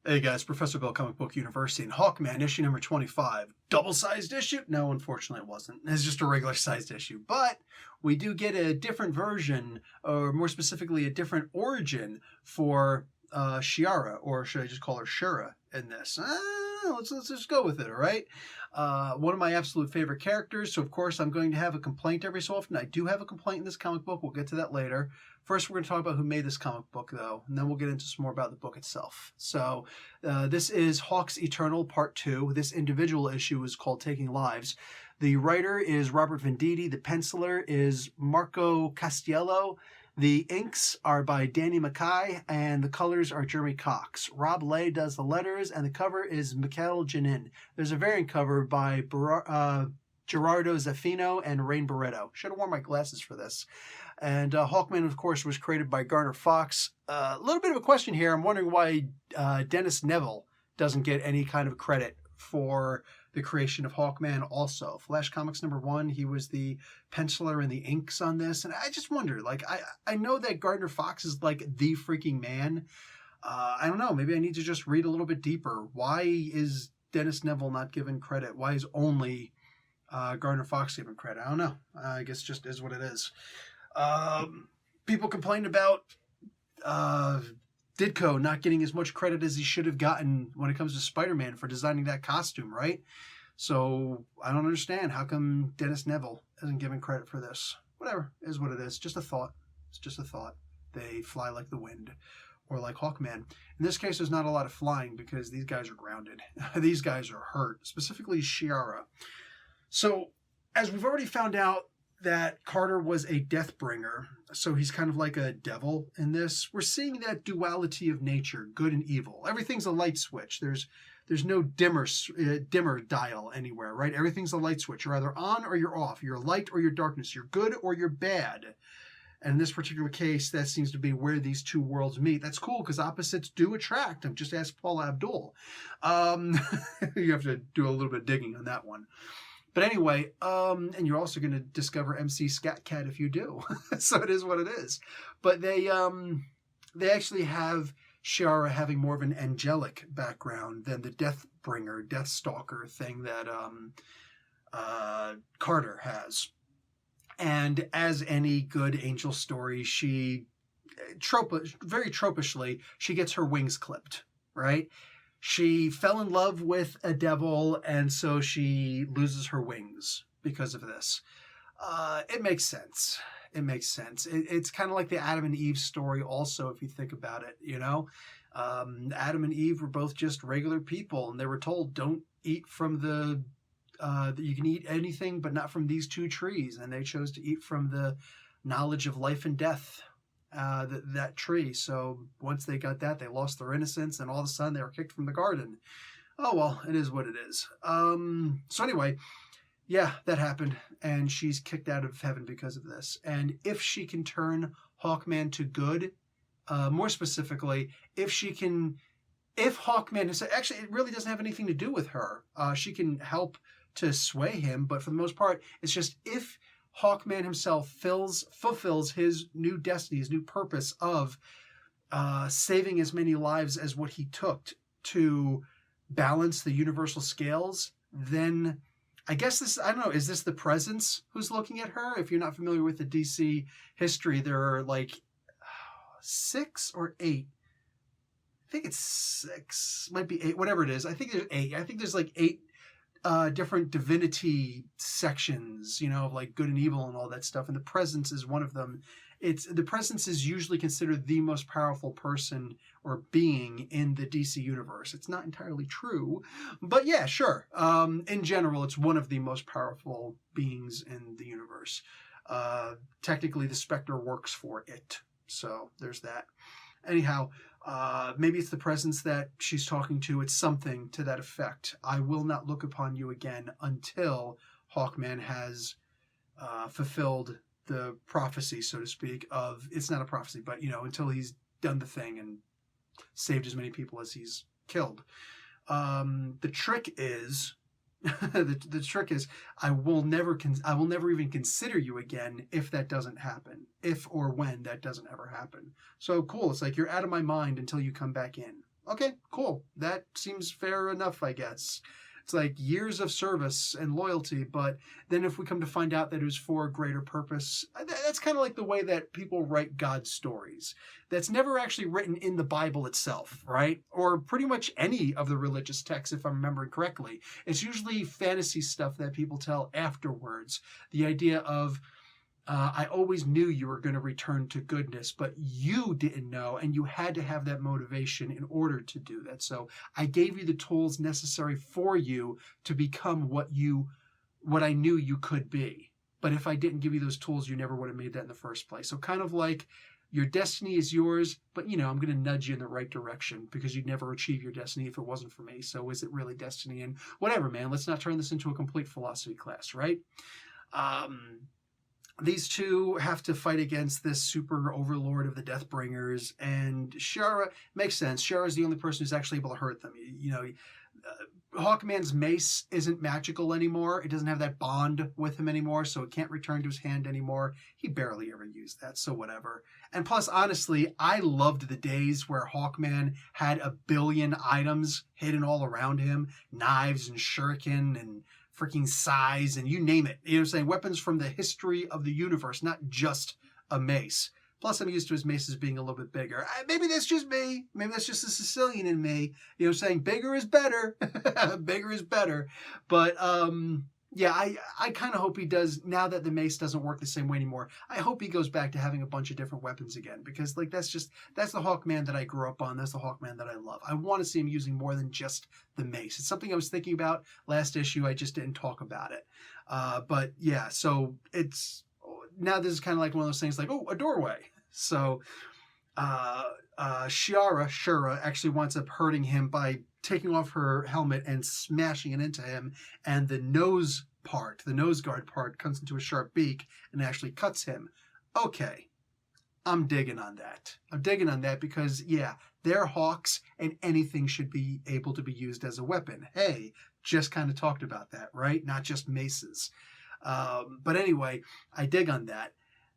Hey guys, Professor Bill, Comic Book University, and Hawkman, issue number 25. Double-sized issue? No, unfortunately it wasn't. It's just a regular-sized issue. But we do get a different version, or more specifically, a different origin for Shiara, or should I just call her Shura in this? Let's just go with it, all right? One of my absolute favorite characters, so of course I'm going to have a complaint every so often. I do have a complaint in this comic book. We'll get to that later. First, we're going to talk about who made this comic book, though, and then we'll get into some more about the book itself. So, this is Hawk's Eternal Part 2. This individual issue is called Taking Lives. The writer is Robert Venditti. The penciler is Marco Castiello. The inks are by Danny Mackay, and the colors are Jeremy Cox. Rob Lay does the letters, and the cover is Mikhail Janin. There's a variant cover by Gerardo Zaffino and Rain Barreto. Should have worn my glasses for this. And Hawkman, of course, was created by Garner Fox. A little bit of a question here. I'm wondering why Dennis Neville doesn't get any kind of credit for the creation of Hawkman also. Flash Comics #1, he was the penciler and the inks on this. And I just wonder, like, I know that Gardner Fox is like the freaking man. I don't know, maybe I need to just read a little bit deeper. Why is Dennis Neville not given credit? Why is only Gardner Fox given credit? I don't know. I guess it just is what it is. People complained about Ditko not getting as much credit as he should have gotten when it comes to Spider-Man for designing that costume, right? So I don't understand. How come Dennis Neville isn't given credit for this? Whatever, is what it is. Just a thought. It's just a thought. They fly like the wind, or like Hawkman. In this case, there's not a lot of flying because these guys are grounded. These guys are hurt, specifically Shiara. So, as we've already found out, that Carter was a Deathbringer, so he's kind of like a devil in this. We're seeing that duality of nature, good and evil. Everything's a light switch. There's no dimmer dial anywhere, right? Everything's a light switch. You're either on or you're off. You're light or you're darkness. You're good or you're bad. And in this particular case, that seems to be where these two worlds meet. That's cool because opposites do attract. I've just asked Paula Abdul. You have to do a little bit of digging on that one. But anyway, and you're also going to discover MC Scat Cat if you do. So it is what it is. But they actually have Shiara having more of an angelic background than the Deathbringer, Deathstalker thing that Carter has. And as any good angel story, she, very tropishly, she gets her wings clipped, right? She fell in love with a devil, and so she loses her wings because of this. It makes sense. It makes sense. It's kind of like the Adam and Eve story also, if you think about it, you know? Adam and Eve were both just regular people, and they were told, don't eat from you can eat anything, but not from these two trees. And they chose to eat from the knowledge of life and death. That tree. So once they got that, they lost their innocence, and all of a sudden they were kicked from the garden. Oh well, it is what it is. So anyway, yeah, that happened, and she's kicked out of heaven because of this. And if she can turn Hawkman to good, more specifically, if Hawkman is actually, it really doesn't have anything to do with her. She can help to sway him, but for the most part, it's just if Hawkman himself fulfills his new destiny, his new purpose of saving as many lives as what he took to balance the universal scales, then I guess I don't know, is this the Presence who's looking at her? If you're not familiar with the DC history, there are like 6 or 8. I think it's 6, might be 8, whatever it is. I think there's 8. I think there's like 8 different divinity sections, you know, of like good and evil and all that stuff. And the Presence is one of them. The Presence is usually considered the most powerful person or being in the DC universe. It's not entirely true, but yeah, sure. In general, it's one of the most powerful beings in the universe. Technically, the Spectre works for it. So there's that. Anyhow, maybe it's the Presence that she's talking to. It's something to that effect. I will not look upon you again until Hawkman has fulfilled the prophecy, so to speak, of, it's not a prophecy, but, you know, until he's done the thing and saved as many people as he's killed. The trick is, the trick is, I will never even consider you again if that doesn't happen, if or when that doesn't ever happen. So cool. It's like you're out of my mind until you come back in. Okay, cool. That seems fair enough, I guess. It's like years of service and loyalty, but then if we come to find out that it was for a greater purpose, that's kind of like the way that people write God's stories. That's never actually written in the Bible itself, right? Or pretty much any of the religious texts, if I'm remembering correctly. It's usually fantasy stuff that people tell afterwards. The idea of, I always knew you were going to return to goodness, but you didn't know, and you had to have that motivation in order to do that. So I gave you the tools necessary for you to become what I knew you could be. But if I didn't give you those tools, you never would have made that in the first place. So kind of like your destiny is yours, but I'm going to nudge you in the right direction because you'd never achieve your destiny if it wasn't for me. So is it really destiny? And whatever, man, let's not turn this into a complete philosophy class, right? These two have to fight against this super overlord of the Deathbringers, and Shiara makes sense. Shiara is the only person who's actually able to hurt them. Hawkman's mace isn't magical anymore. It doesn't have that bond with him anymore, so it can't return to his hand anymore. He barely ever used that, so whatever. And plus, honestly, I loved the days where Hawkman had a billion items hidden all around him, knives and shuriken and freaking size, and you name it. You know what I'm saying? Weapons from the history of the universe, not just a mace. Plus, I'm used to his maces being a little bit bigger. Maybe that's just me. Maybe that's just the Sicilian in me. You know what I'm saying? Bigger is better. Bigger is better. But, yeah, I kind of hope he does, now that the mace doesn't work the same way anymore, I hope he goes back to having a bunch of different weapons again. Because, like, that's the Hawkman that I grew up on. That's the Hawkman that I love. I want to see him using more than just the mace. It's something I was thinking about last issue. I just didn't talk about it. But, yeah, so now this is kind of like one of those things like, oh, a doorway. So, Shura actually winds up hurting him by taking off her helmet and smashing it into him, and the nose guard part, comes into a sharp beak and actually cuts him. Okay, I'm digging on that. I'm digging on that because, yeah, they're hawks and anything should be able to be used as a weapon. Hey, just kind of talked about that, right? Not just maces. But anyway, I dig on that.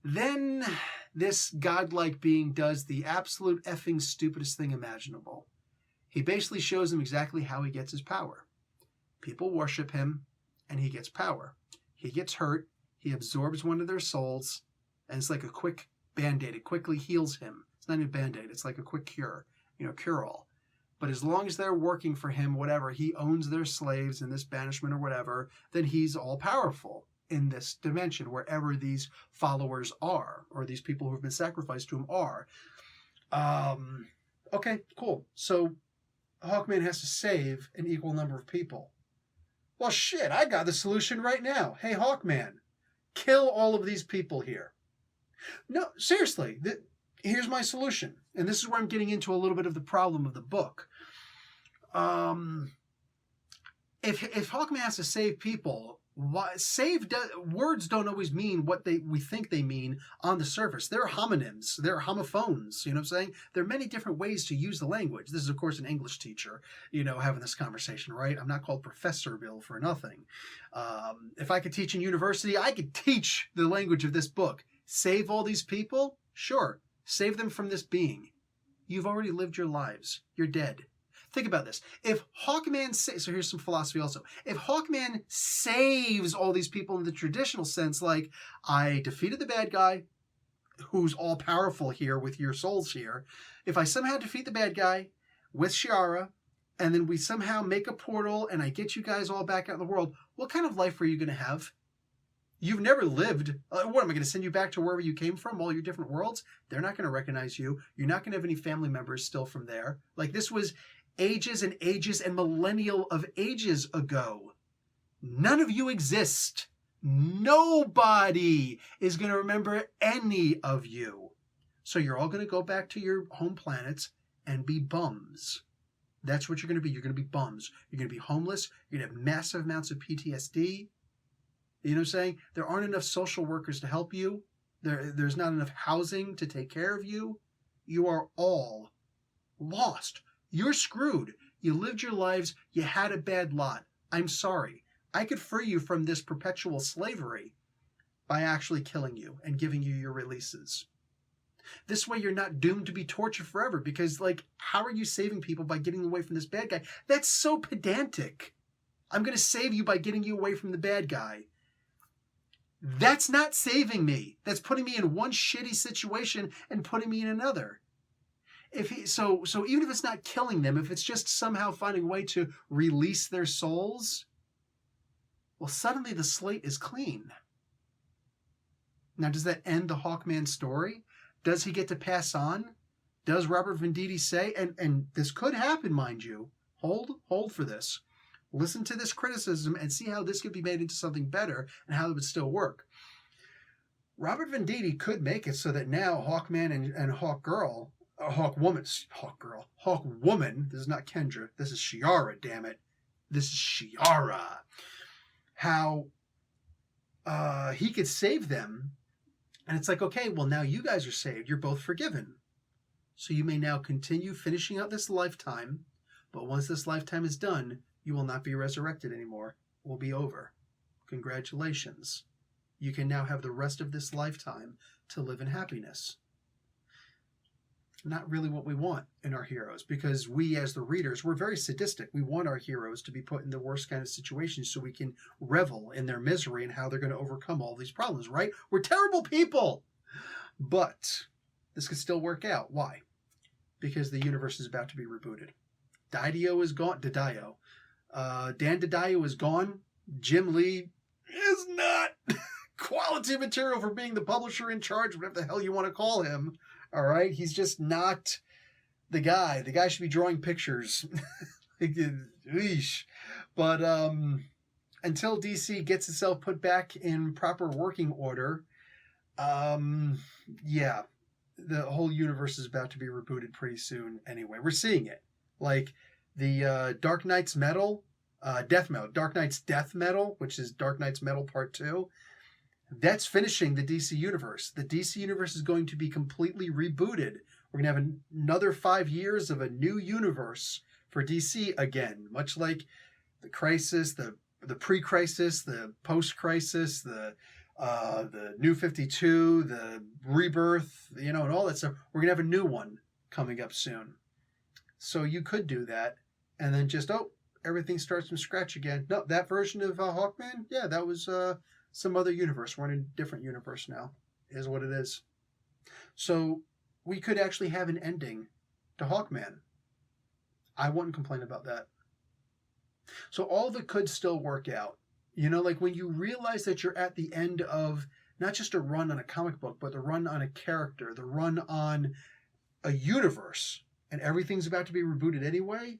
Then this godlike being does the absolute effing stupidest thing imaginable. He basically shows them exactly how he gets his power. People worship him, and he gets power. He gets hurt, he absorbs one of their souls, and it's like a quick Band-Aid. It quickly heals him. It's not even a Band-Aid, it's like a quick cure, cure-all. But as long as they're working for him, whatever, he owns their slaves in this banishment or whatever, then he's all-powerful in this dimension, wherever these followers are, or these people who have been sacrificed to him are. Okay, cool. So Hawkman has to save an equal number of people. Well, shit, I got the solution right now. Hey, Hawkman, kill all of these people here. No, seriously, here's my solution. And this is where I'm getting into a little bit of the problem of the book. If Hawkman has to save people, words don't always mean what we think they mean on the surface. They're homonyms. They're homophones. You know what I'm saying? There are many different ways to use the language. This is, of course, an English teacher, having this conversation, right? I'm not called Professor Bill for nothing. If I could teach in university, I could teach the language of this book. Save all these people? Sure. Save them from this being. You've already lived your lives. You're dead. Think about this. If Hawkman so here's some philosophy also. If Hawkman saves all these people in the traditional sense, like, I defeated the bad guy, who's all powerful here with your souls here. If I somehow defeat the bad guy with Shiara, and then we somehow make a portal and I get you guys all back out in the world, what kind of life are you going to have? You've never lived. What, am I going to send you back to wherever you came from, all your different worlds? They're not going to recognize you. You're not going to have any family members still from there. Like, this was ages and ages and millennial of ages ago. None of you exist. Nobody is going to remember any of you. So you're all going to go back to your home planets and be bums. That's what you're going to be. You're going to be bums. You're going to be homeless. You're going to have massive amounts of PTSD. You know what I'm saying? There aren't enough social workers to help you. There's not enough housing to take care of you. You are all lost. You're screwed. You lived your lives. You had a bad lot. I'm sorry. I could free you from this perpetual slavery by actually killing you and giving you your releases. This way you're not doomed to be tortured forever, because, like, how are you saving people by getting away from this bad guy? That's so pedantic. I'm going to save you by getting you away from the bad guy. That's not saving me. That's putting me in one shitty situation and putting me in another. So even if it's not killing them, if it's just somehow finding a way to release their souls, well, suddenly the slate is clean. Now, does that end the Hawkman story? Does he get to pass on? Does Robert Venditti say, and this could happen, mind you, hold for this. Listen to this criticism and see how this could be made into something better and how it would still work. Robert Venditti could make it so that now Hawkman and Hawkwoman, this is not Kendra, this is Shiara, damn it. This is Shiara. How he could save them. And it's like, okay, well, now you guys are saved. You're both forgiven. So you may now continue finishing out this lifetime. But once this lifetime is done, you will not be resurrected anymore. It will be over. Congratulations. You can now have the rest of this lifetime to live in happiness. Not really what we want in our heroes, because we as the readers, we're very sadistic. We want our heroes to be put in the worst kind of situations so we can revel in their misery and how they're going to overcome all these problems, right? We're terrible people. But this could still work out. Why? Because the universe is about to be rebooted. Didio is gone. Dan DiDio is gone. Jim Lee is not quality material for being the publisher in charge, whatever the hell you want to call him. All right? He's just not the guy. The guy should be drawing pictures. But until DC gets itself put back in proper working order, yeah, the whole universe is about to be rebooted pretty soon anyway. We're seeing it. Like the Dark Knight's Death Metal, which is Dark Knight's Metal Part 2, that's finishing the DC Universe. The DC Universe is going to be completely rebooted. We're going to have another 5 years of a new universe for DC again, much like the Crisis, the pre-Crisis, the post-Crisis, the New 52, the Rebirth, and all that stuff. We're going to have a new one coming up soon. So you could do that, and then just, everything starts from scratch again. No, that version of Hawkman, yeah, that was some other universe. We're in a different universe now, is what it is. So we could actually have an ending to Hawkman. I wouldn't complain about that. So all of it could still work out. Like when you realize that you're at the end of not just a run on a comic book, but the run on a character, the run on a universe, and everything's about to be rebooted anyway,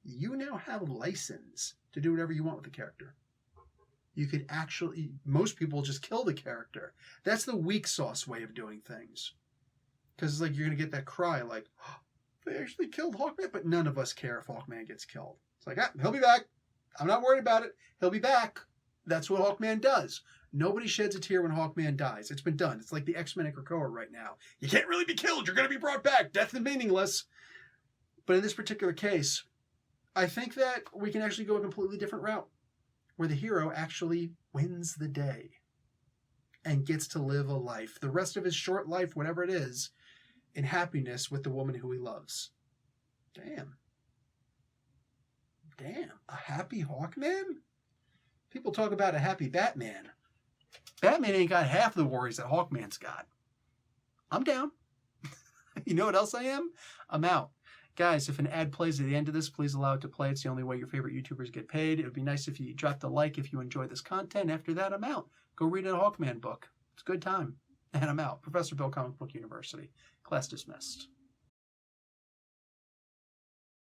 you now have a license to do whatever you want with the character. You could actually, most people just kill the character. That's the weak sauce way of doing things. Because it's like you're going to get that cry like, they actually killed Hawkman, but none of us care if Hawkman gets killed. It's like, he'll be back. I'm not worried about it. He'll be back. That's what Hawkman does. Nobody sheds a tear when Hawkman dies. It's been done. It's like the X-Men and Krakoa right now. You can't really be killed. You're going to be brought back. Death is meaningless. But in this particular case, I think that we can actually go a completely different route, where the hero actually wins the day and gets to live a life, the rest of his short life, whatever it is, in happiness with the woman who he loves. Damn. A happy Hawkman? People talk about a happy Batman. Batman ain't got half the worries that Hawkman's got. I'm down. You know what else I am? I'm out. Guys, if an ad plays at the end of this, please allow it to play. It's the only way your favorite YouTubers get paid. It would be nice if you dropped a like if you enjoy this content. After that, I'm out. Go read a Hawkman book. It's a good time. And I'm out. Professor Bill, Comic Book University. Class dismissed.